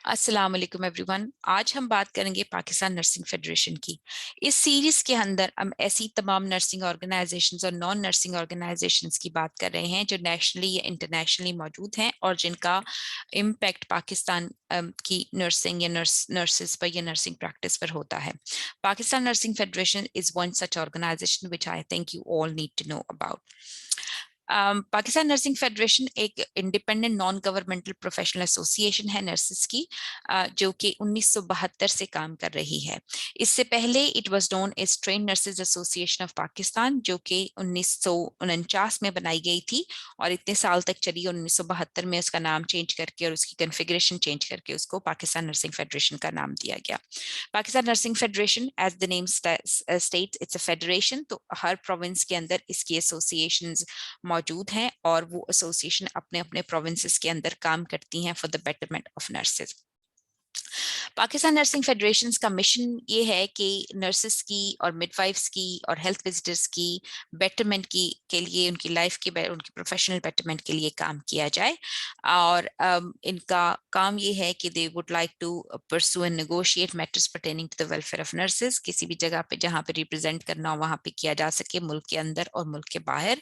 अस्सलाम वालेकुम एवरीवन। आज हम बात करेंगे पाकिस्तान नर्सिंग फेडरेशन की। इस सीरीज के अंदर हम ऐसी तमाम नर्सिंग ऑर्गेनाइजेशंस और नॉन नर्सिंग ऑर्गेनाइजेशंस की बात कर रहे हैं जो नेशनली या इंटरनेशनली मौजूद हैं और जिनका इम्पैक्ट पाकिस्तान की नर्सिंग या नर्सेस पर या नर्सिंग प्रैक्टिस पर होता है। Pakistan nursing federation is one such organization which I think you all need to know about. Pakistan nursing federation एक independent non governmental professional association है नर्सेस की, जो कि 1972 से काम कर रही है। इससे पहले it was known as train nurses association of Pakistan, जो कि 1949 में बनाई गई थी और इतने साल तक चली। 1972 में उसका नाम चेंज करके और उसकी कॉन्फ़िगरेशन चेंज करके उसको पाकिस्तान नर्सिंग फेडरेशन का नाम दिया गया। Pakistan nursing federation, as the name states, it's a federation. तो हर प्रोविंस के अंदर इसकी एसोसिएशंस मौजूद हैं और वो एसोसिएशन अपने अपने प्रोविंसेस के अंदर काम करती हैं for the betterment of nurses. Pakistan nursing federation का मिशन ये है कि नर्सेस की और मिडवाइफ्स की और हेल्थ विजिटर्स की बेटरमेंट की के लिए, उनकी लाइफ के उनकी प्रोफेशनल बेटरमेंट के लिए काम किया जाए। और इनका काम ये है कि they would like to pursue and negotiate matters pertaining to the welfare of nurses. किसी भी जगह पे जहाँ पे रिप्रेजेंट करना हो वहाँ पे किया जा सके, मुल्क के अंदर और मुल्क के बाहर।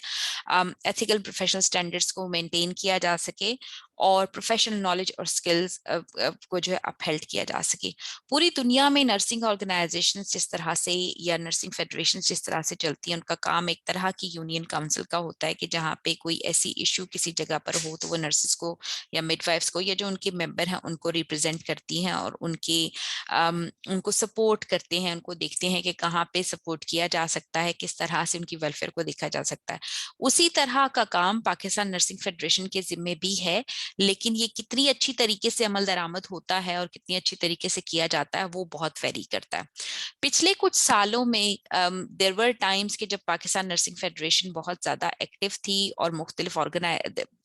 एथिकल प्रोफेशनल स्टैंडर्ड्स को मेंटेन किया जा सके और प्रोफेशनल नॉलेज और स्किल्स को जो है अपहेल्ड किया जा सके। पूरी दुनिया में नर्सिंग ऑर्गेनाइजेशन जिस तरह से या नर्सिंग फेडरेशन जिस तरह से चलती है, उनका काम एक तरह की यूनियन काउंसिल का होता है कि जहाँ पे कोई ऐसी इशू किसी जगह पर हो तो वो नर्सेस को या मिडवाइफ्स को या जो उनके मेंबर हैं उनको रिप्रेजेंट करती हैं और उनको सपोर्ट करते हैं, उनको देखते हैं कि कहाँ पे सपोर्ट किया जा सकता है, किस तरह से उनकी वेलफेयर को देखा जा सकता है। उसी तरह का काम पाकिस्तान नर्सिंग फेडरेशन के जिम्मे भी है, लेकिन ये कितनी अच्छी तरीके से अमल दरामद होता है और कितनी अच्छी तरीके से किया जाता है वो बहुत वेरी करता है। पिछले कुछ सालों में देयर वर टाइम्स कि जब पाकिस्तान नर्सिंग फेडरेशन बहुत ज़्यादा एक्टिव थी और मुख्तलिफ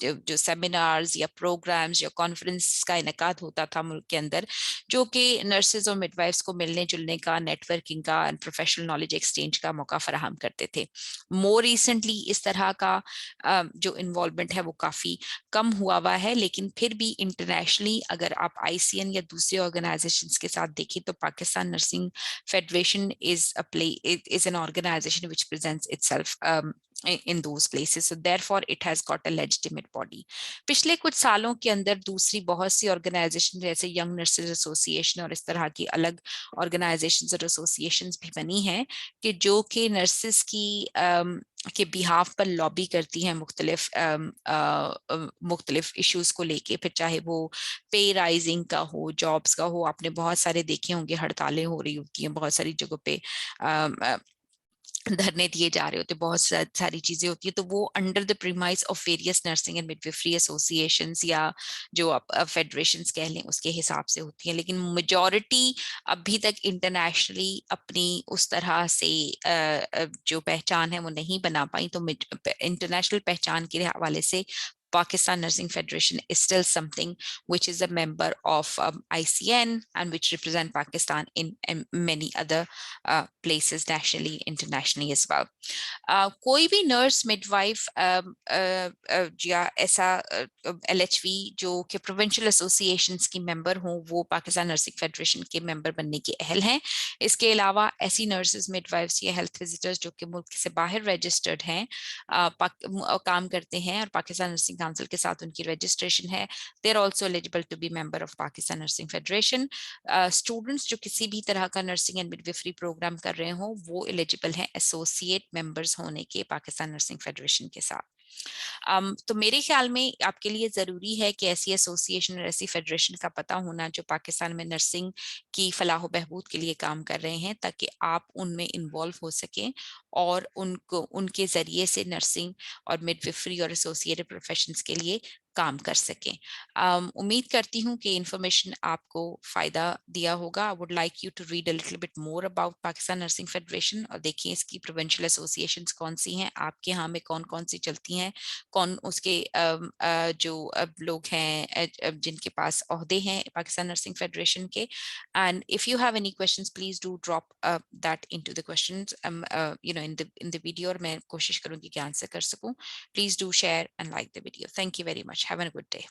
जो सेमिनार्स या प्रोग्राम्स या कॉन्फ्रेंस का इनकाद होता था मुल्क के अंदर, जो कि नर्सेज और मिडवाइफ्स को मिलने जुलने का, नेटवर्किंग का एंड प्रोफेशनल नॉलेज एक्सचेंज का मौका फराहम करते थे। मोर रिसेंटली इस तरह का जो इन्वॉल्वमेंट है वो काफ़ी कम हुआ है, लेकिन फिर भी इंटरनेशनली अगर आप आईसीएन या दूसरे ऑर्गेनाइजेशंस के साथ देखें तो Pakistan nursing federation is an organization which presents itself in those places, so therefore it has got a legitimate body. पिछले कुछ सालों के अंदर दूसरी बहुत सी ऑर्गेनाइजेशन जैसे यंग नर्सेज एसोसिएशन और इस तरह की अलग ऑर्गेनाइजेशंस और एसोसिएशंस भी बनी हैं कि जो कि नर्सेज की के बिहाफ पर लॉबी करती हैं मुख्तलिफ इश्यूज को लेके, फिर चाहे वो पे राइजिंग का हो, जॉब्स का हो। आपने बहुत सारे देखे होंगे, हड़तालें हो रही होती हैं बहुत सारी जगहों पे, धरने दिए जा रहे होते, बहुत सारी चीजें होती है। तो वो under the premise of various nursing and midwifery associations या जो आप फेडरेशंस कह लें उसके हिसाब से होती हैं, लेकिन मेजॉरिटी अभी तक इंटरनेशनली अपनी उस तरह से जो पहचान है वो नहीं बना पाई। तो इंटरनेशनल पहचान के हवाले से Pakistan Nursing Federation is still something which is a member of ICN and which represent Pakistan in many other places nationally, internationally as well. कोई भी नर्स, मिडवाइफ या ऐसा LHV जो कि प्रोविंशियल एसोसिएशंस की मेंबर हों, वो पाकिस्तान नर्सिंग फेडरेशन के मेंबर बनने के अहल हैं। इसके अलावा ऐसी नर्सेज, मिडवाइफ्स या हेल्थ विजिटर्स जो कि मुल्क से बाहर रजिस्टर्ड हैं, काम करते हैं और पाकिस्तान नर्सिंग काउंसिल के साथ उनकी रजिस्ट्रेशन है, they are also eligible to be member of Pakistan nursing federation. Students जो किसी भी तरह का नर्सिंग एंड मिडवाइफरी प्रोग्राम कर रहे हों वो एलिजिबल हैं एसोसिएट मेंबर्स होने के पाकिस्तान नर्सिंग फेडरेशन के साथ। तो मेरे ख्याल में आपके लिए ज़रूरी है कि ऐसी एसोसिएशन और ऐसी फेडरेशन का पता होना जो पाकिस्तान में नर्सिंग की फलाह बहबूद के लिए काम कर रहे हैं, ताकि आप उनमें इन्वॉल्व हो सकें और उनको उनके ज़रिए से नर्सिंग और मिडवाइफरी और एसोसिएटेड प्रोफेशंस के लिए काम कर सकें। उम्मीद करती हूँ कि इंफॉर्मेशन आपको फ़ायदा दिया होगा। I would like you to read a little bit more about Pakistan nursing federation और देखिए इसकी प्रोविंशियल एसोसिएशंस कौन सी हैं, आपके यहाँ में कौन कौन सी चलती हैं, कौन उसके जो लोग हैं जिनके पास ओहदे हैं पाकिस्तान नर्सिंग फेडरेशन के। And if you have any questions please do drop that into the questions in the video, और मैं कोशिश करूंगी कि आंसर कर सकूं। Please do share and like the video. Thank you very much. Have a good day.